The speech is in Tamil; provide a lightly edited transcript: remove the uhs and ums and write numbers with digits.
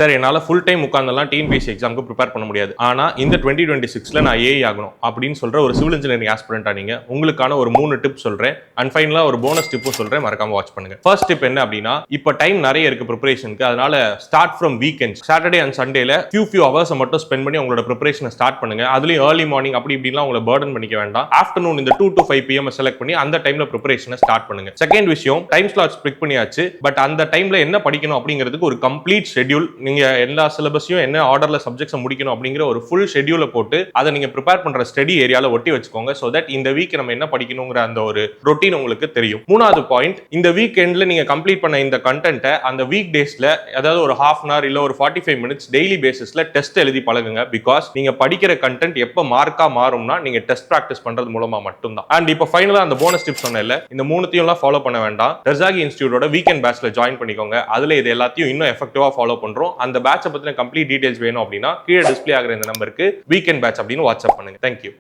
சார் என்னால ஃபுல் டைம் உட்கார்ந்தெல்லாம் டிஎன்பிஎஸ்சி எக்ஸாமுக்கு ப்ரிப்பேர் பண்ண முடியாது. ஆனா இந்த 2026ல நான் ஏஐ ஆகணும் அப்படின்னு சொல்ற ஒரு சிவில் இன்ஜினியரிங் ஆஸ்பிரண்டா நீங்க உங்களுக்கான ஒரு 3 டிப் சொல்றேன். அண்ட் ஃபைனலா ஒரு போனஸ் டிப்பும் சொல்றேன். மறக்காம வாட்ச் பண்ணுங்க. ஃபர்ஸ்ட் டிப் என்ன அப்படின்னா, இப்ப டைம் நிறைய இருக்கு ப்ரிப்பரேஷனுக்கு. அதனால start from weekends. Saturday and சண்டேல ஃபியூ ஹவர்ஸ் மட்டும் ஸ்பெண்ட் பண்ணி உங்களோட ப்ரிப்பரேஷனை ஸ்டார்ட் பண்ணுங்க. அதுலயும் ஏர்லி மார்னிங் அப்படி இப்படிலாம் உங்களை பர்டன் பண்ணிக்க வேண்டாம். ஆஃப்டர்நூன் இந்த 2 to 5 PM செலக்ட் பண்ணி அந்த டைம்ல ப்ரிப்பரேஷனை ஸ்டார்ட் பண்ணுங்க. செகண்ட் விஷயம், டைம் ஸ்லாட்ஸ் பிக் பண்ணியாச்சு. பட் அந்த டைம்ல என்ன படிக்கணும் அப்படிங்கிறதுக்கு ஒரு கம்ப்ளீட் ஷெட்யூல், நீங்க எல்லா சிலபஸையும் என்ன ஆர்டர்ல சப்ஜெக்ட்ஸ் முடிக்கணும் அப்படிங்கிற ஒரு ஃபுல் ஷெட்யூலை போட்டு அதை நீங்க ப்ரிப்பேர் பண்ற ஸ்டடி ஏரியால ஒட்டி வச்சுக்கோங்க. சோ தட் இந்த வீக் நம்ம என்ன படிக்கணுங்கிற அந்த ஒரு ரொட்டீன் உங்களுக்கு தெரியும். மூணாவது பாயிண்ட், இந்த வீக் எண்ட்ல நீங்க கம்ப்ளீட் பண்ண இந்த கண்டென்ட்டை அந்த வீக் டேஸ்ல அதாவது ஒரு ஹாஃப் அன் ஹவர் இல்ல ஒரு 45 மினிட்ஸ் டெய்லி பேசிஸ்ல டெஸ்ட் எழுதி பழகுங்க. பிகாஸ் நீங்க படிக்கிற கண்டென்ட் எப்ப மார்க்கா மாறும்னா நீங்க டெஸ்ட் பிராக்டிஸ் பண்றது மூலமா மட்டும்தான். அண்ட் இப்போ ஃபைனலா அந்த போனஸ் டிப் சொன்னேன்ல, இந்த மூணுத்தையும் எல்லாம் ஃபாலோ பண்ண வேண்டாம். ரெசாகி இன்ஸ்டிடியூட்டோட வீக்கெண்ட் பேட்ச்ல ஜாயின் பண்ணிக்கோங்க. அதுல இது எல்லாத்தையும் இன்னும் எஃபெக்டிவா ஃபாலோ பண்றோம். அந்த பேட்சை பத்தின கம்ப்ளீட் டீடைல்ஸ் வேணும் அப்படின்னா கீழே டிஸ்ப்ளே ஆகிற இந்த நம்பருக்கு வீக்கெண்ட் பேட்ச் அப்படின்னு வாட்ஸ்அப் பண்ணுங்க. தேங்க்யூ.